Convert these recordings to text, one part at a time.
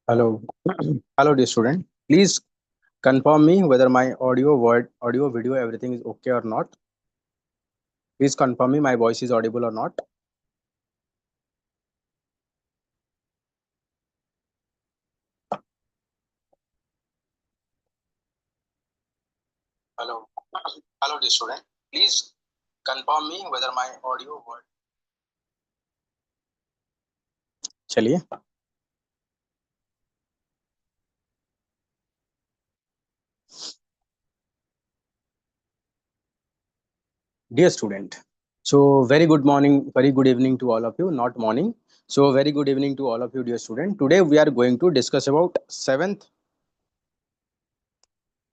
Hello, hello, dear student. Please confirm me whether my audio, video, everything is okay or not. Please confirm me my voice is audible or not. Hello, hello, dear student. Please confirm me whether my audio word. चलिए, dear student. So very good morning, very good evening to all of you. Not morning. So very good evening to all of you, dear student. Today we are going to discuss about 7th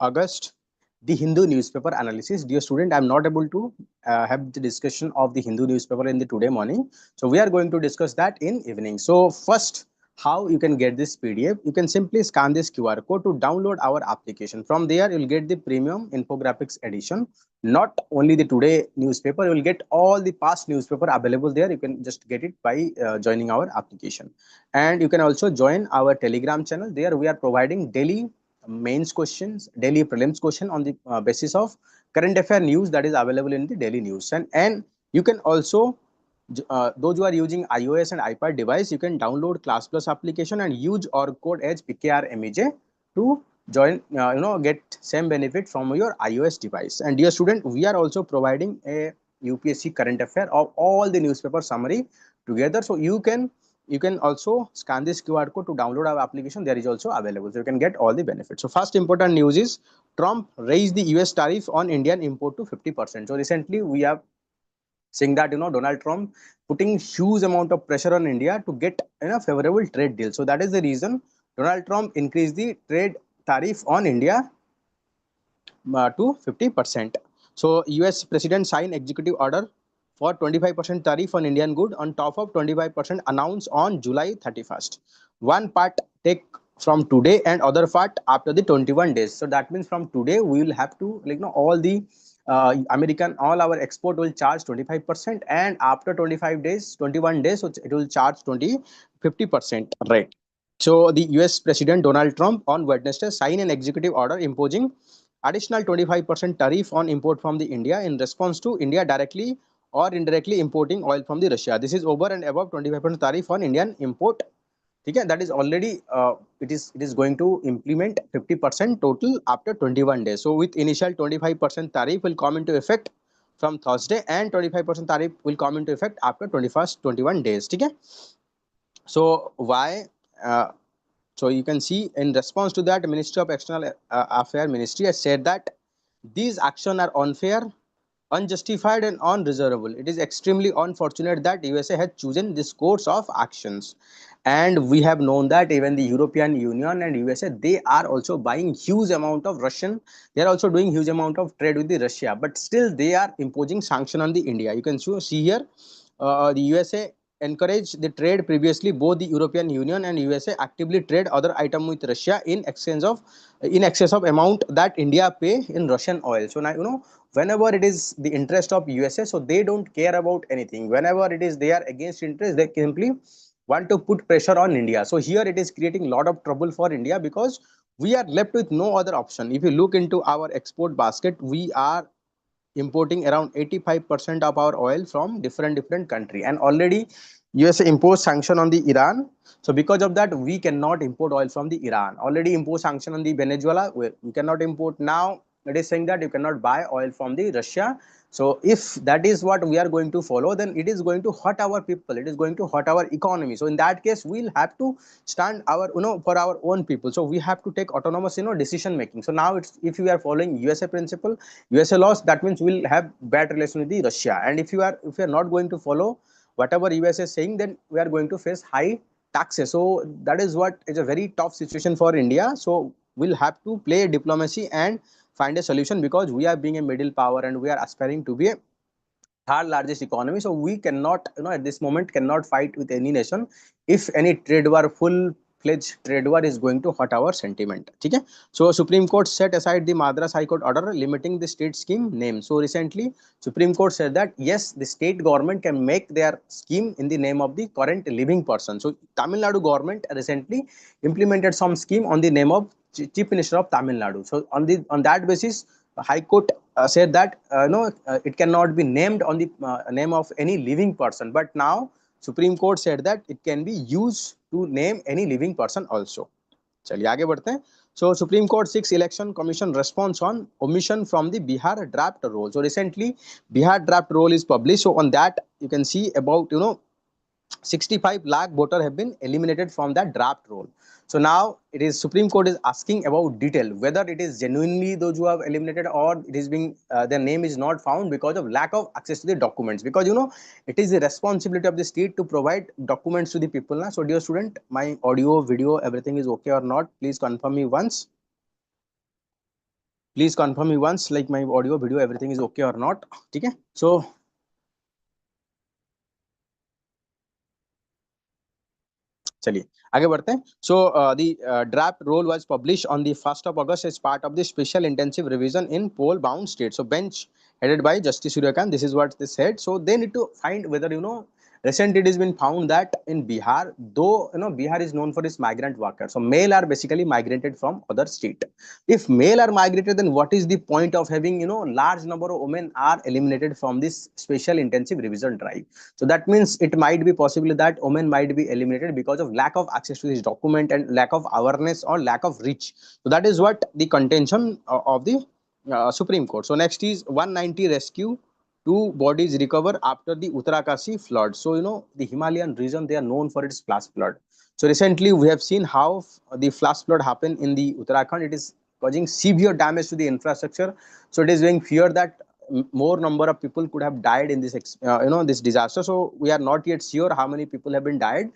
August, the Hindu newspaper analysis. Dear student, I am not able to have the discussion of the Hindu newspaper in the today morning. So we are going to discuss that in evening. So first, how you can get this PDF? You can simply scan this QR code to download our application. From there, you will get the premium infographics edition. Not only the today newspaper, you will get all the past newspaper available there. You can just get it by joining our application. And you can also join our Telegram channel. There we are providing daily mains questions, daily prelims question on the basis of current affair news that is available in the daily news. And you can also, those who are using iOS and iPad device, you can download Class Plus application and use our code as PKRMEJ to join, get same benefit from your iOS device. And dear student, we are also providing a UPSC current affair of all the newspaper summary together. So you can also scan this QR code to download our application. There is also available, so you can get all the benefits. So first important news is Trump raised the US tariff on Indian import to 50%. So recently we have saying that Donald Trump putting huge amount of pressure on India to get favorable trade deal. So that is the reason Donald Trump increased the trade tariff on India to 50%. So US President signed executive order for 25% tariff on Indian good on top of 25% announced on July 31st. One part take from today and other part after the 21 days. So that means from today we will have to all the all our export will charge 25%, and after 25 days, 21 days, so it will charge 50% rate. So the US President Donald Trump on Wednesday signed an executive order imposing additional 25% tariff on import from the India in response to India directly or indirectly importing oil from the Russia. This is over and above 25% tariff on Indian import. Okay, that is already it is going to implement 50% total after 21 days. So with initial 25% tariff will come into effect from Thursday, and 25% tariff will come into effect after 21 days. Okay. So why? Uh, so you can see in response to that, Ministry of External Affairs Ministry has said that these actions are unfair, unjustified and unreasonable. It is extremely unfortunate that USA has chosen this course of actions. And we have known that even the European Union and USA, they are also buying huge amount of Russian. They are also doing huge amount of trade with the Russia, but still they are imposing sanction on the India. You can see here, the USA encouraged the trade previously. Both the European Union and USA actively trade other item with Russia in excess of amount that India pay in Russian oil. So now whenever it is the interest of USA, so they don't care about anything. Whenever it is they are against interest, they simply want to put pressure on India. So here it is creating a lot of trouble for India, because we are left with no other option. If you look into our export basket, we are importing around 85% of our oil from different country, and already USA imposed sanction on the Iran. So because of that, we cannot import oil from the Iran. Already imposed sanction on the Venezuela, we cannot import. Now it is saying that you cannot buy oil from the Russia. So if that is what we are going to follow, then it is going to hurt our people, it is going to hurt our economy. So in that case, we'll have to stand our for our own people. So we have to take autonomous decision making. So now it's, if we are following USA principle, USA laws, that means we'll have bad relation with the Russia. And if you are not going to follow whatever USA is saying, then we are going to face high taxes. So that is what is a very tough situation for India. So we'll have to play diplomacy and find a solution, because we are being a middle power and we are aspiring to be a third largest economy. So we cannot at this moment cannot fight with any nation. If any trade war full fledged trade war is going to hurt our sentiment. Okay, so Supreme Court set aside the Madras High Court order limiting the state scheme name. So recently Supreme Court said that yes, the state government can make their scheme in the name of the current living person. So Tamil Nadu government recently implemented some scheme on the name of Chief Minister of Tamil Nadu. So on that basis, High Court said that no, it cannot be named on the name of any living person. But now Supreme Court said that it can be used to name any living person also. चलिए आगे बढ़ते हैं. So Supreme Court seeks Election Commission response on omission from the Bihar draft roll. So recently Bihar draft roll is published. So on that you can see about 65 lakh voters have been eliminated from that draft roll. So now it is Supreme Court is asking about detail whether it is genuinely those who have eliminated or it is being their name is not found because of lack of access to the documents, because it is the responsibility of the state to provide documents to the people. So dear student, my audio, video, everything is okay or not? Please confirm me once. Please confirm me once, like my audio, video, everything is okay or not. Okay, so चलिए आगे बढ़ते हैं. So the draft roll was published on the 1st of August as part of the special intensive revision in poll bound states. So bench headed by Justice Suryakant, this is what they said. So they need to find whether recently it has been found that in Bihar, though Bihar is known for its migrant workers, so male are basically migrated from other state. If male are migrated, then what is the point of having large number of women are eliminated from this special intensive revision drive? So that means it might be possible that women might be eliminated because of lack of access to this document and lack of awareness or lack of reach. So that is what the contention of the Supreme Court. So next is 190 rescue. 2 bodies recover after the Uttarakasi flood. So the Himalayan region, they are known for its flash flood. So recently we have seen how the flash flood happened in the Uttarakhand. It is causing severe damage to the infrastructure. So it is being feared that more number of people could have died in this this disaster. So we are not yet sure how many people have been died.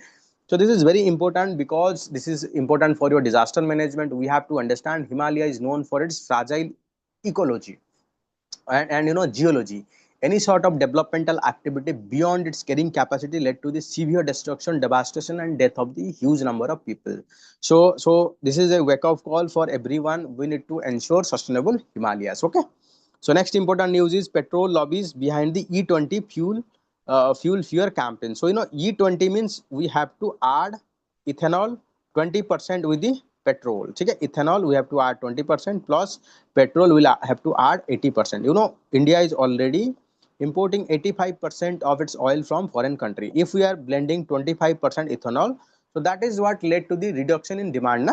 So this is very important because this is important for your disaster management. We have to understand Himalaya is known for its fragile ecology and geology. Any sort of developmental activity beyond its carrying capacity led to the severe destruction, devastation, and death of the huge number of people. So this is a wake-up call for everyone. We need to ensure sustainable Himalayas. Okay. So next important news is petrol lobbies behind the E20 fuel fear campaign. So E20 means we have to add ethanol 20% with the petrol. Okay, ethanol we have to add 20% plus petrol will have to add 80%. India is already importing 85% of its oil from foreign country. If we are blending 25% ethanol, so that is what led to the reduction in demand.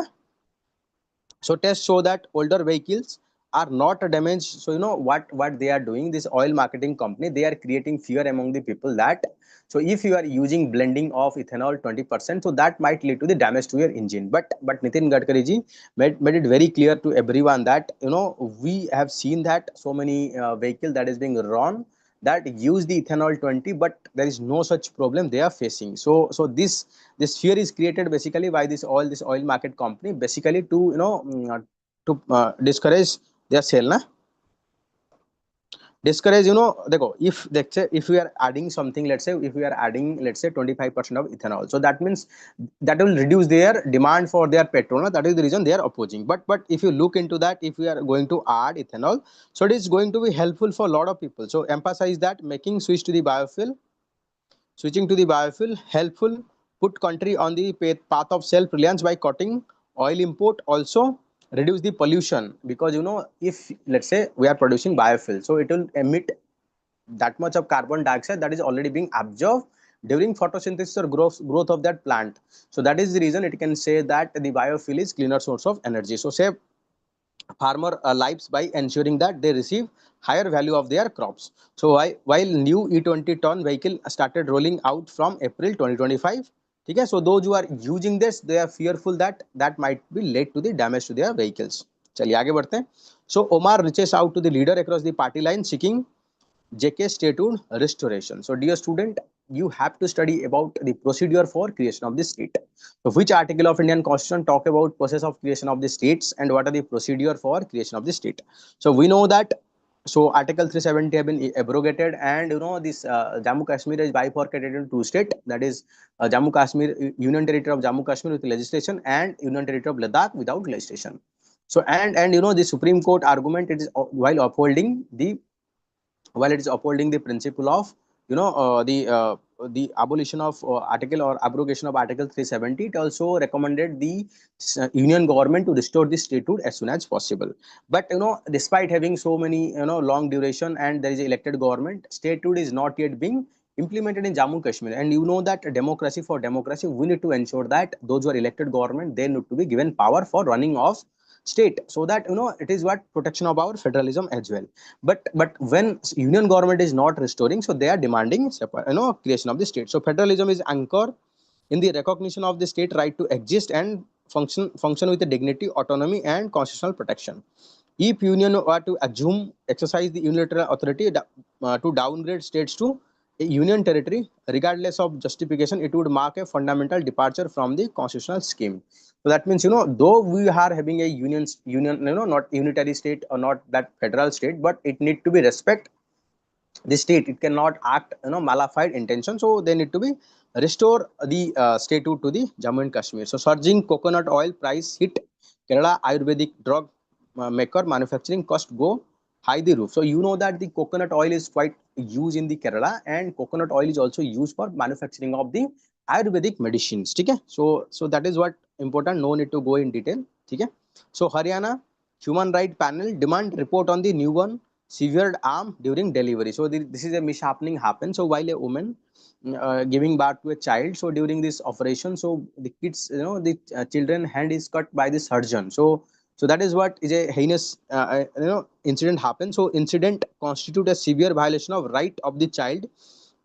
So tests show that older vehicles are not damaged. So what they are doing, this oil marketing company, they are creating fear among the people that so if you are using blending of ethanol 20%, so that might lead to the damage to your engine. But Nitin Gadkari ji made it very clear to everyone that we have seen that so many vehicles that is being run that use the ethanol 20, but there is no such problem they are facing. So this fear is created basically by this oil market company, basically to discourage their sale. Discourage, देखो, if let's say if we are adding something, let's say if we are adding, let's say 25% of ethanol, so that means that will reduce their demand for their petrol. That is the reason they are opposing. But if you look into that, if we are going to add ethanol, so it is going to be helpful for a lot of people. So emphasize that making switching to the biofuel helpful, put country on the path of self-reliance by cutting oil import, also reduce the pollution, because if let's say we are producing biofuel, so it will emit that much of carbon dioxide that is already being absorbed during photosynthesis or growth of that plant. So that is the reason it can say that the biofuel is cleaner source of energy. So save farmer lives by ensuring that they receive higher value of their crops. So while new E20 ton vehicle started rolling out from April 2025, okay, so those who are using this, they are fearful that that might be led to the damage to their vehicles. चलिए आगे बढ़ते हैं. So Omar reaches out to the leader across the party line seeking JK statehood restoration. So dear student, you have to study about the procedure for creation of the state. So which article of Indian Constitution talk about process of creation of the states and what are the procedure for creation of the state? So we know that So Article 370 have been abrogated, and this Jammu Kashmir is bifurcated into two states. That is Jammu Kashmir, Union Territory of Jammu Kashmir with legislation, and Union Territory of Ladakh without legislation. So and the Supreme Court argument, it is while it is upholding the principle of the abolition of article or abrogation of article 370, it also recommended the union government to restore the statehood as soon as possible. But despite having so many long duration and there is a elected government, statehood is not yet being implemented in Jammu Kashmir. And you know that democracy, for democracy, we need to ensure that those who are elected government, they need to be given power for running of state, so that it is what protection of our federalism as well. But when union government is not restoring, so they are demanding creation of the state. So federalism is anchor in the recognition of the state right to exist and function with the dignity, autonomy, and constitutional protection. If union were to assume exercise the unilateral authority to downgrade states to a union territory, regardless of justification, it would mark a fundamental departure from the constitutional scheme. So that means, though we are having a union, not unitary state or not that federal state, but it need to be respect the state. It cannot act, malified intention. So they need to be restore the statehood to the Jammu and Kashmir. So surging coconut oil price hit Kerala Ayurvedic drug maker manufacturing cost go high the roof. So you know that the coconut oil is quite used in the Kerala, and coconut oil is also used for manufacturing of the Ayurvedic medicines. Okay, so that is what important. No need to go in detail. Okay, so Haryana Human Right Panel demand report on the newborn severed arm during delivery. So this is a mishappening happened. So while a woman giving birth to a child, so during this operation, so the kids, the children hand is cut by the surgeon. So that is what is a heinous incident happened. So incident constitute a severe violation of right of the child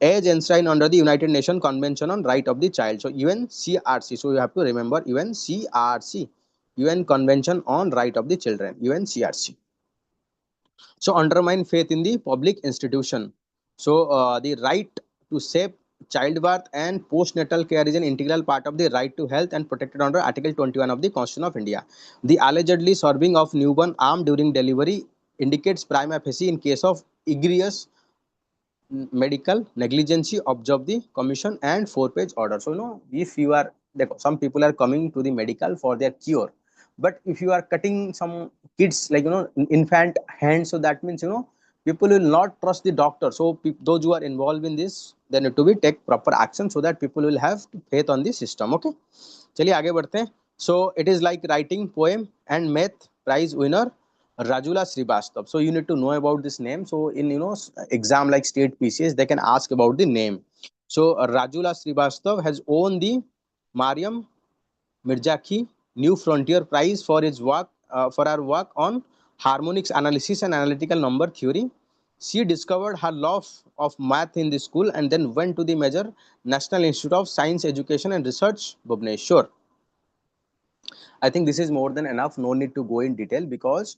as enshrined under the United Nations Convention on Right of the Child. So UNCRC. So you have to remember UNCRC, UN Convention on Right of the Children, UNCRC. So undermine faith in the public institution. So the right to safe childbirth and postnatal care is an integral part of the right to health and protected under Article 21 of the Constitution of India. The allegedly serving of newborn arm during delivery indicates prima facie in case of egregious medical negligence observe the commission and 4-page order. So if you are, some people are coming to the medical for their cure, but if you are cutting some kids like infant hands, so that means people will not trust the doctor. So those who are involved in this, they need to be take proper action so that people will have faith on the system. Okay, चलिए आगे बढ़ते हैं. So it is like writing poem and math prize winner Rajula Srivastav. So you need to know about this name. So in exam like state PCS, they can ask about the name. So Rajula Srivastav has won the Mariam Mirzakhi New Frontier Prize for his work for her work on harmonics analysis and analytical number theory. She discovered her love of math in the school and then went to the major National Institute of Science Education and Research, Bhubaneswar. I think this is more than enough. No need to go in detail, because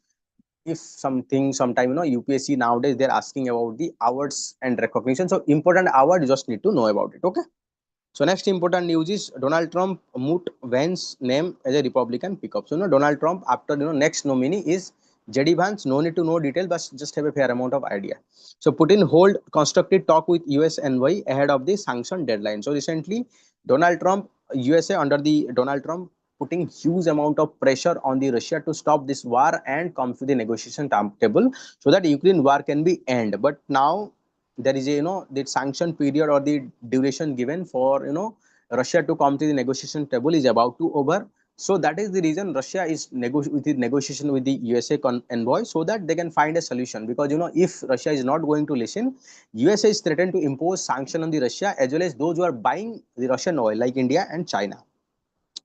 if something sometime UPSC nowadays they're asking about the awards and recognition. So important award, you just need to know about it. Okay. So next important news is Donald Trump moot Vance name as a Republican pickup. So Donald Trump after next nominee is JD Vance. No need to know detail, but just have a fair amount of idea. So Putin hold constructive talk with US envoy ahead of the sanction deadline. So recently Donald Trump, USA under the Donald Trump putting huge amount of pressure on the Russia to stop this war and come to the negotiation table so that Ukraine war can be end. But now there is a the sanction period or the duration given for Russia to come to the negotiation table is about to over. So that is the reason Russia is with the negotiation with the USA envoy so that they can find a solution. Because if Russia is not going to listen, USA is threatened to impose sanction on the Russia as well as those who are buying the Russian oil like India and China.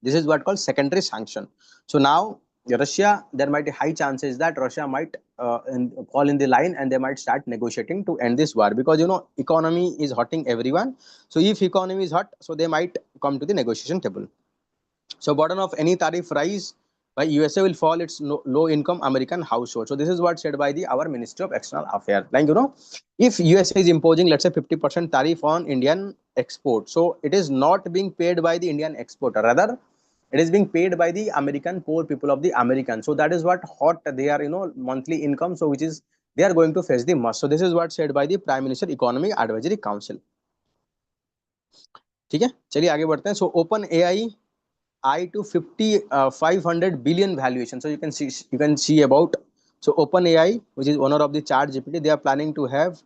This is what called secondary sanction. So now Russia, there might be high chances that Russia might fall in the line and they might start negotiating to end this war, because economy is hurting everyone. So if economy is hot, so they might come to the negotiation table. So burden of any tariff rise by USA will fall its low income American household. So this is what said by the our Ministry of External Affairs. Like if USA is imposing let's say 50% tariff on Indian export, so it is not being paid by the Indian exporter, rather it is being paid by the American poor people of the American. So that is what hot they are monthly income, so which is they are going to face the must. So this is what said by the Prime Minister Economic Advisory Council. ठीक है, चलिए आगे बढ़ते हैं. So open AI I to 500 billion valuation. So you can see about, so OpenAI, which is owner of the Chat GPT, they are planning to have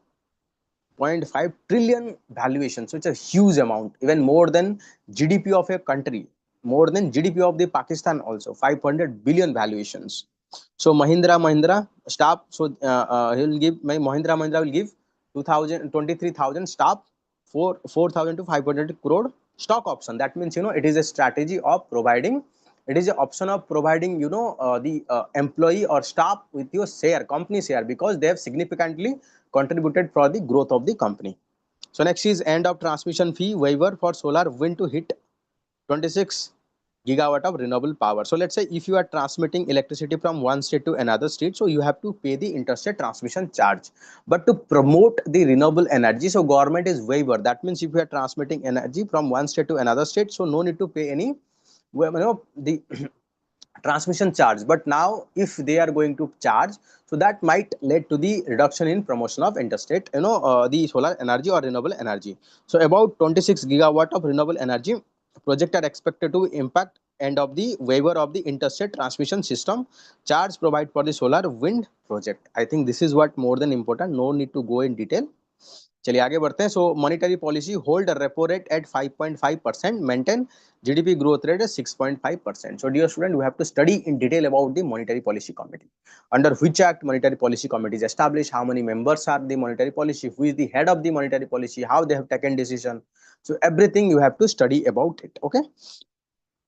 0.5 trillion valuation. So it's a huge amount, even more than GDP of a country, more than GDP of the Pakistan also. 500 billion valuations. So Mahindra staff. So he will give, my Mahindra will give 23,000 staff for 4,000 to 500 crore stock option. That means, it is a strategy of providing, it is an option of providing, the employee or staff with your share, company share, because they have significantly contributed for the growth of the company. So next is end of transmission fee waiver for solar wind to hit 26 gigawatt of renewable power. So let's say if you are transmitting electricity from one state to another state, so you have to pay the interstate transmission charge. But to promote the renewable energy, so government is waiver. That means if you are transmitting energy from one state to another state, so no need to pay any, the transmission charge. But now if they are going to charge, so that might lead to the reduction in promotion of interstate, the solar energy or renewable energy. So about 26 gigawatt of renewable energy project are expected to impact end of the waiver of the interstate transmission system charge provide for the solar wind project. I think this is what more than important, no need to go in detail. चलिए आगे बढ़ते हैं. So monetary policy hold repo rate at 5.5%, maintain GDP growth rate is 6.5%. So dear student, you have to study in detail about the monetary policy committee. Under which act monetary policy committee is established, how many members are the monetary policy, who is the head of the monetary policy, how they have taken decision. So everything you have to study about it. Okay.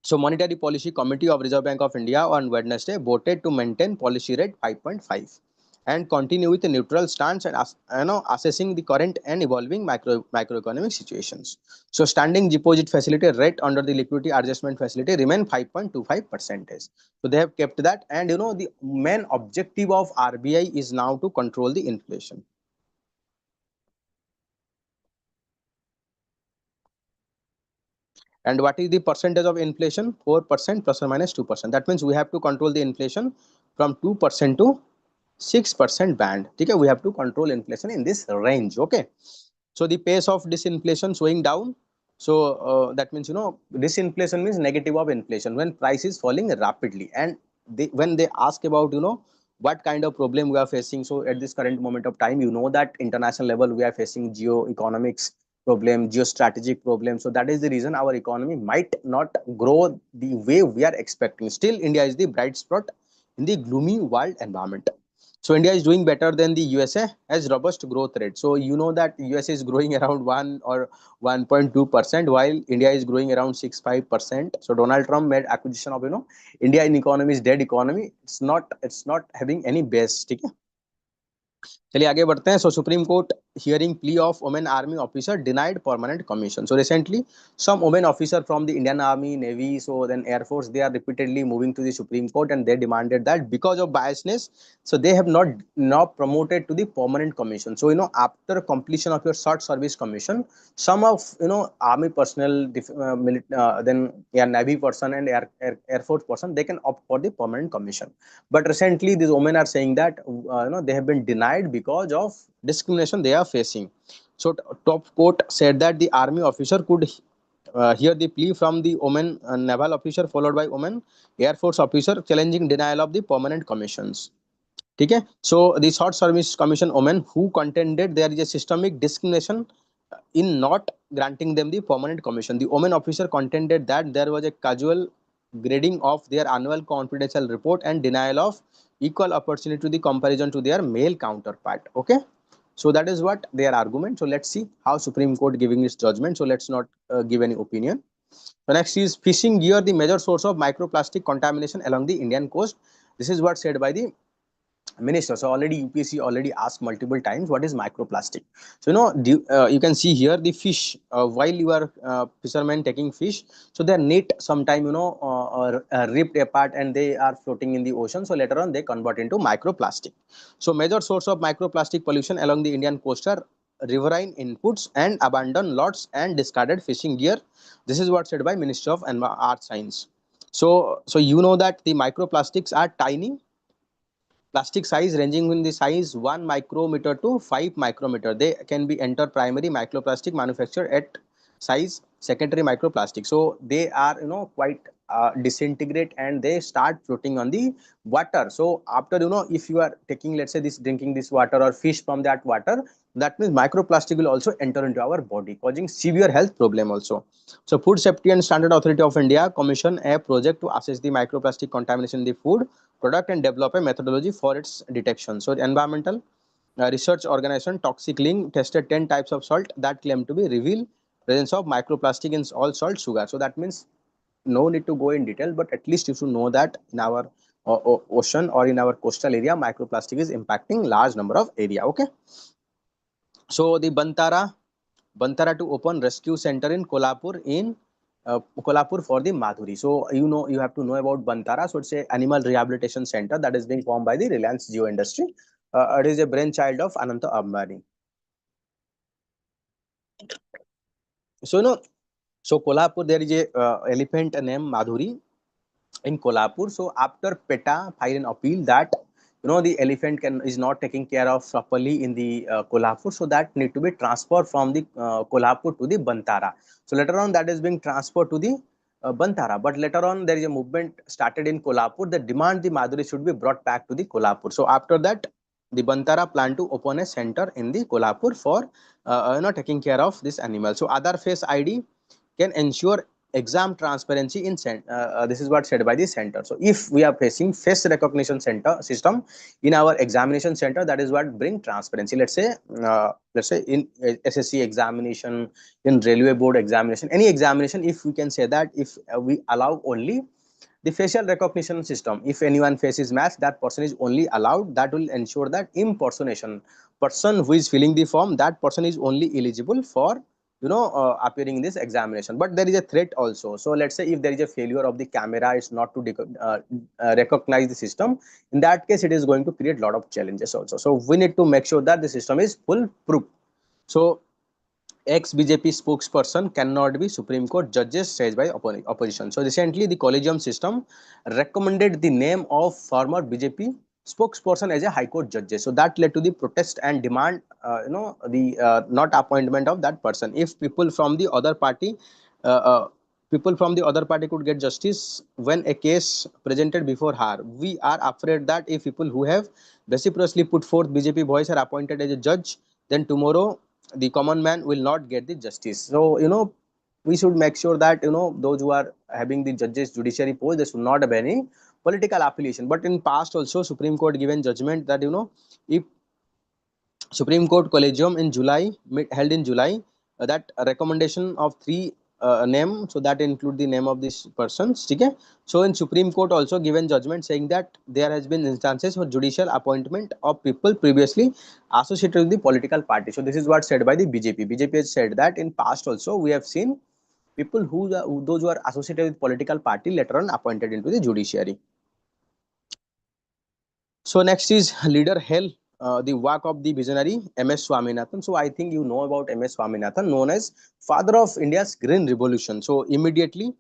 So Monetary Policy Committee of Reserve Bank of India on Wednesday voted to maintain policy rate 5.5 and continue with a neutral stance and assessing the current and evolving macroeconomic situations. So standing deposit facility rate under the liquidity adjustment facility remain 5.25%. So they have kept that, and the main objective of RBI is now to control the inflation. And what is the percentage of inflation? 4% plus or minus 2%. That means we have to control the inflation from 2% to 6% band. Okay, we have to control inflation in this range. Okay, so the pace of disinflation slowing down. So that means, disinflation means negative of inflation, when price is falling rapidly. And when they ask about, what kind of problem we are facing, so at this current moment of time, that international level we are facing geo-economics problem, geostrategic problem. So that is the reason our economy might not grow the way we are expecting. Still, India is the bright spot in the gloomy world environment. So India is doing better than the USA, has robust growth rate. So that USA is growing around 1 or 1.2%, while India is growing around 6.5%. So Donald Trump made acquisition of, India in economy is dead economy. It's not having any base. Okay? चलिए आगे बढ़ते हैं. So Supreme Court hearing plea of women army officer denied permanent commission. So recently some women officer from the Indian Army, Navy, so then Air Force, they are repeatedly moving to the Supreme Court, and they demanded that because of biasness, so they have not now promoted to the permanent commission. So after completion of your short service commission, some of army personnel, then Navy person and Air Force person, they can opt for the permanent commission. But recently these women are saying that they have been denied because of discrimination they are facing. So top court said that the army officer could hear the plea from the woman naval officer, followed by woman Air Force officer challenging denial of the permanent commissions. Okay, so the short service commission women who contended there is a systemic discrimination in not granting them the permanent commission. The women officer contended that there was a casual grading of their annual confidential report and denial of equal opportunity to the comparison to their male counterpart. Okay, so that is what their argument. So let's see how Supreme Court giving its judgment. So let's not give any opinion. The next is fishing gear, the major source of microplastic contamination along the Indian coast. This is what said by the minister. So already UPSC already asked multiple times what is microplastic. So you can see here the fish, while you are fishermen taking fish, so their net sometime ripped apart and they are floating in the ocean. So later on they convert into microplastic. So major source of microplastic pollution along the Indian coast are riverine inputs and abandoned lots and discarded fishing gear. This is what said by Minister of Earth Science. So that the microplastics are tiny plastic size ranging in the size 1 micrometer to 5 micrometer. They can be enter primary microplastic manufactured at size secondary microplastic. So they are quite disintegrate and they start floating on the water. So after if you are taking, let's say, this drinking this water or fish from that water, that means microplastic will also enter into our body, causing severe health problem also. So Food Safety and Standard Authority of India commissioned a project to assess the microplastic contamination in the food product and develop a methodology for its detection. So the environmental research organization Toxic Link tested 10 types of salt that claim to be reveal presence of microplastic in all salt sugar. So that means no need to go in detail, but at least you should know that in our ocean or in our coastal area, microplastic is impacting large number of area. Okay. So the Bantara to open rescue center in Kolhapur for the Madhuri. So you have to know about Bantara. So it's a animal rehabilitation center that is being formed by the Reliance Geo Industry. It is a brainchild of Ananta Ambani. So so Kolhapur there is a elephant named Madhuri in Kolhapur. So after PETA filed an appeal that the elephant is not taking care of properly in the Kolhapur, so that need to be transferred from the Kolhapur to the Bantara. So later on that is being transferred to the Bantara, but later on there is a movement started in Kolhapur that demand the Madhuri should be brought back to the Kolhapur. So after that, the Bantara plan to open a center in the Kolhapur for taking care of this animal. So Aadhaar Face ID can ensure exam transparency in this is what said by the center. So if we are facing face recognition center system in our examination center, that is what bring transparency. Let's say in SSC examination, in railway board examination, any examination, if we can say that if we allow only the facial recognition system, if anyone faces match, that person is only allowed. That will ensure that impersonation person who is filling the form, that person is only eligible for appearing in this examination. But there is a threat also. So let's say if there is a failure of the camera, it's not to recognize the system, in that case it is going to create a lot of challenges also. So we need to make sure that the system is foolproof. So ex-BJP spokesperson cannot be Supreme Court judges, says by opposition. So recently, the collegium system recommended the name of former BJP spokesperson as a High Court judge. So that led to the protest and demand, the not appointment of that person. If uh, uh, people from the other party could get justice when a case presented before her, we are afraid that if people who have reciprocally put forth BJP voice are appointed as a judge, then tomorrow the common man will not get the justice. So we should make sure that those who are having the judges judiciary post, they should not have any political affiliation. But in past also Supreme Court given judgment that if Supreme Court Collegium in July held in July that recommendation of three name, so that include the name of this persons. Okay? So in Supreme Court also given judgment saying that there has been instances for judicial appointment of people previously associated with the political party. So this is what said by the BJP. BJP has said that in past also we have seen people those who are associated with political party later on appointed into the judiciary. So next is leader hell, the work of the visionary MS Swaminathan. So I think you know about MS Swaminathan, known as father of India's green revolution. So immediately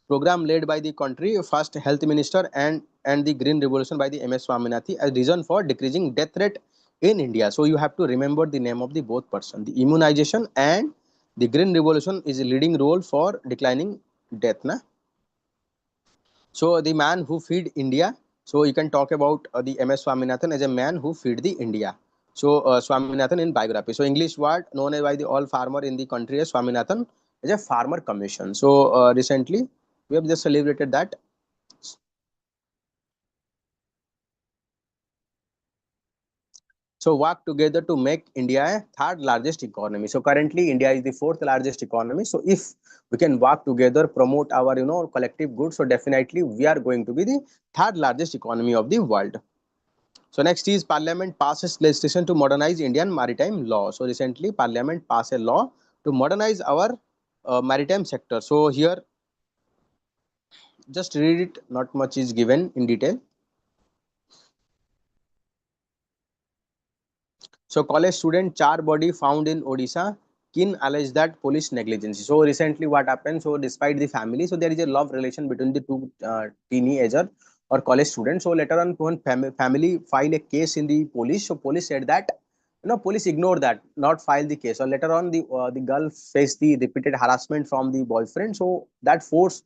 program led by the country first health minister and the green revolution by the MS Swaminathan as reason for decreasing death rate in India. So you have to remember the name of the both person. The immunization and the green revolution is a leading role for declining death. Na? So the man who feed India. So you can talk about the MS Swaminathan as a man who feed the India. So Swaminathan in biography. So English word known by the all farmer in the country as Swaminathan is a farmer commission. So recently we have just celebrated that. So work together to make India a third largest economy. So currently India is the fourth largest economy. So if we can work together, promote our collective good, so definitely we are going to be the third largest economy of the world. So next is Parliament passes legislation to modernize Indian maritime law. So recently Parliament passed a law to modernize our maritime sector. So here just read it, not much is given in detail. So college student char body found in Odisha. Kin alleged that police negligence. So recently what happened? So despite the family, so there is a love relation between the two teenager or college student. So later on, when family filed a case in the police, so police said that police ignored that, not file the case. Or later on, the girl faced the repeated harassment from the boyfriend, so that forced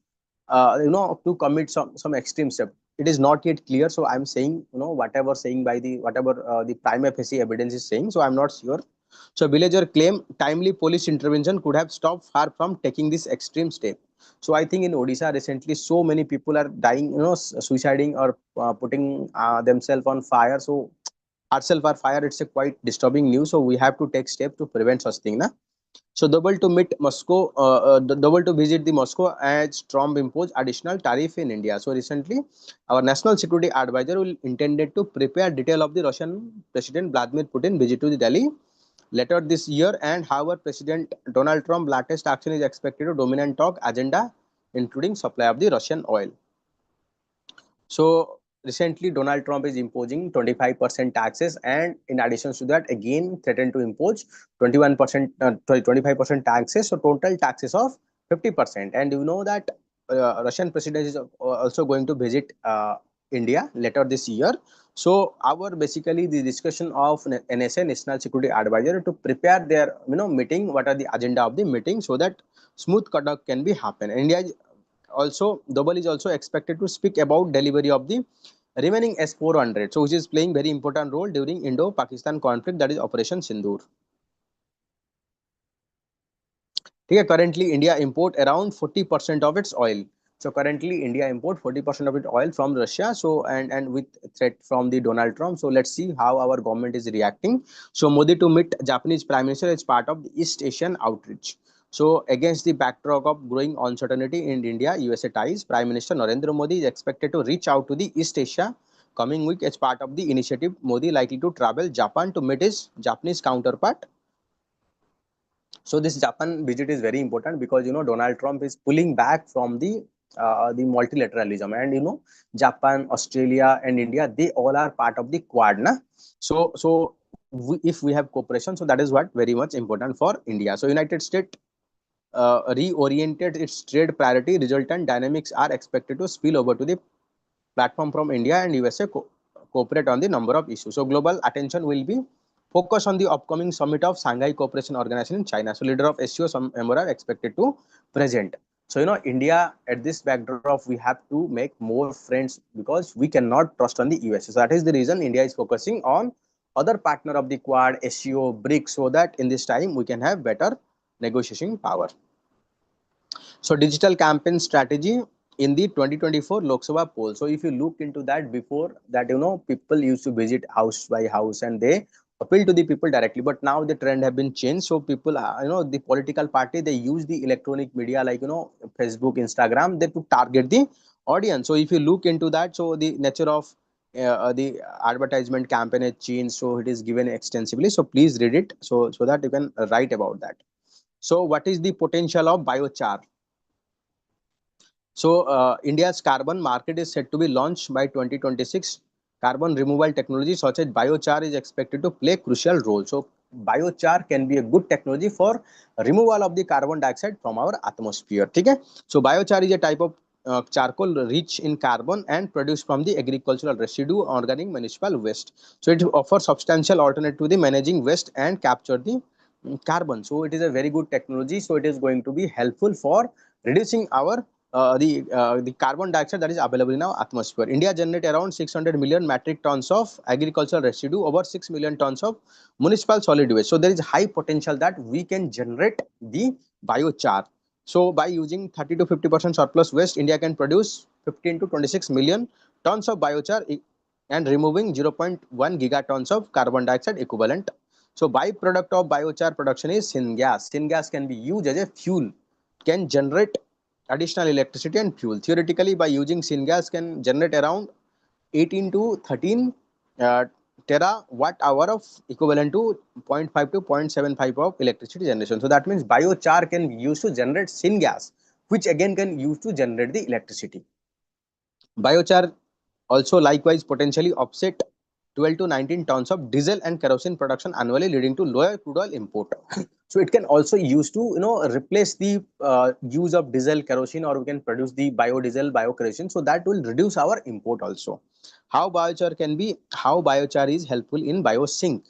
to commit some extreme step. It is not yet clear, so I'm saying whatever saying by the whatever the prima facie evidence is saying. So I'm not sure. So villager claim timely police intervention could have stopped her from taking this extreme step. So I think in Odisha recently, so many people are dying, suiciding or putting themselves on fire. So ourselves are fire. It's a quite disturbing news. So we have to take steps to prevent such thing. Na? So double to meet Moscow, double to visit the Moscow as Trump imposed additional tariff in India. So recently, our national security advisor will intended to prepare detail of the Russian President Vladimir Putin visit to the Delhi later this year. And however, President Donald Trump latest action is expected to dominate talk agenda, including supply of the Russian oil. So recently, Donald Trump is imposing 25% taxes, and in addition to that, again threatened to impose 21%, 25% taxes. So total taxes of 50%. And you know that Russian president is also going to visit India later this year. So our basically the discussion of NSA, National Security Advisor, to prepare their meeting. What are the agenda of the meeting so that smooth conduct can be happen. India also, Dobal is also expected to speak about delivery of the remaining S-400, so which is playing very important role during Indo-Pakistan conflict, that is Operation Sindoor. Okay, currently India import around 40% of its oil. So currently India import 40% of its oil from Russia. So and with threat from the Donald Trump. So let's see how our government is reacting. So Modi to meet Japanese Prime Minister as part of the East Asian outreach. So against the backdrop of growing uncertainty in India-USA ties, Prime Minister Narendra Modi is expected to reach out to the East Asia coming week as part of the initiative. Modi likely to travel Japan to meet his Japanese counterpart. So this Japan visit is very important because Donald Trump is pulling back from the multilateralism, and Japan, Australia, and India, they all are part of the Quad, na? So if we have cooperation, so that is what very much important for India. So United States reoriented its trade priority, resultant dynamics are expected to spill over to the platform from India and USA cooperate on the number of issues. So global attention will be focused on the upcoming summit of Shanghai Cooperation Organization in China. So leader of SCO, some member are expected to present. So India at this backdrop, we have to make more friends because we cannot trust on the USA. So that is the reason India is focusing on other partner of the Quad, SCO, BRICS, so that in this time we can have better negotiating power. So digital campaign strategy in the 2024 Lok Sabha poll. So if you look into that, before that, people used to visit house by house and they appeal to the people directly. But now the trend have been changed. So people, the political party, they use the electronic media like, Facebook, Instagram, they to target the audience. So if you look into that, so the nature of the advertisement campaign has changed. So it is given extensively. So please read it so that you can write about that. So what is the potential of biochar? So India's carbon market is set to be launched by 2026. Carbon removal technology such as biochar is expected to play a crucial role. So biochar can be a good technology for removal of the carbon dioxide from our atmosphere. Okay? So biochar is a type of charcoal rich in carbon and produced from the agricultural residue, organic municipal waste. So it offers substantial alternative to the managing waste and capture the carbon. So it is a very good technology. So it is going to be helpful for reducing our the carbon dioxide that is available in our atmosphere. India generates around 600 million metric tons of agricultural residue, over 6 million tons of municipal solid waste. So there is high potential that we can generate the biochar. So by using 30 to 50% surplus waste, India can produce 15 to 26 million tons of biochar and removing 0.1 gigatons of carbon dioxide equivalent. So byproduct of biochar production is syngas. Syngas can be used as a fuel, can generate additional electricity and fuel. Theoretically, by using syngas can generate around 18 to 13 uh, terawatt hour of equivalent to 0.5 to 0.75 of electricity generation. So that means biochar can be used to generate syngas, which again can use to generate the electricity. Biochar also likewise potentially offset 12 to 19 tons of diesel and kerosene production annually, leading to lower crude oil import. So it can also use to replace the use of diesel, kerosene, or we can produce the biodiesel, biokerosene. So that will reduce our import also. How biochar is helpful in biosync.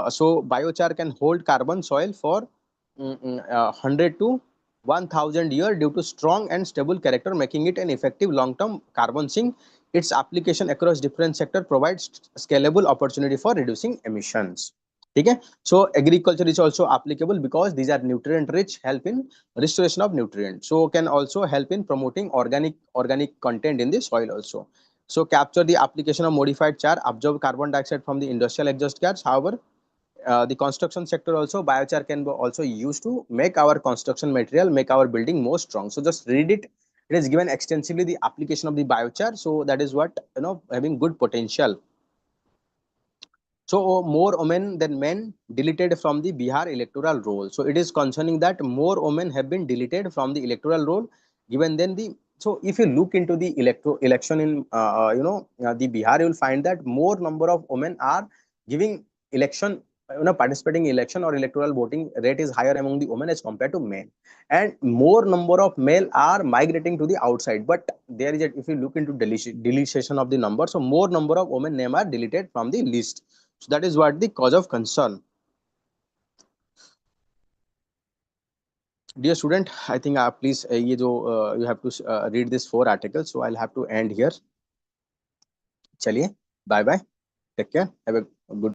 So biochar can hold carbon soil for 100 to 1000 year due to strong and stable character, making it an effective long term carbon sink. Its application across different sector provides scalable opportunity for reducing emissions. Okay, so agriculture is also applicable because these are nutrient rich, help in restoration of nutrients. So can also help in promoting organic content in the soil also. So capture the application of modified char, absorb carbon dioxide from the industrial exhaust gas. However, the construction sector also, biochar can be also used to make our construction material, make our building more strong. So just read it. It is given extensively the application of the biochar. So that is what having good potential. So more women than men deleted from the Bihar electoral roll. So it is concerning that more women have been deleted from the electoral roll. Given then the so if you look into the election in the Bihar, you will find that more number of women are giving election, participating in election or electoral voting rate is higher among the women as compared to men, and more number of male are migrating to the outside. But there is if you look into deletion of the number, so more number of women name are deleted from the list. So that is what the cause of concern. Dear student, I think please ये जो you have to read this 4 articles. So I'll have to end here. चलिए, bye bye, take care, have a good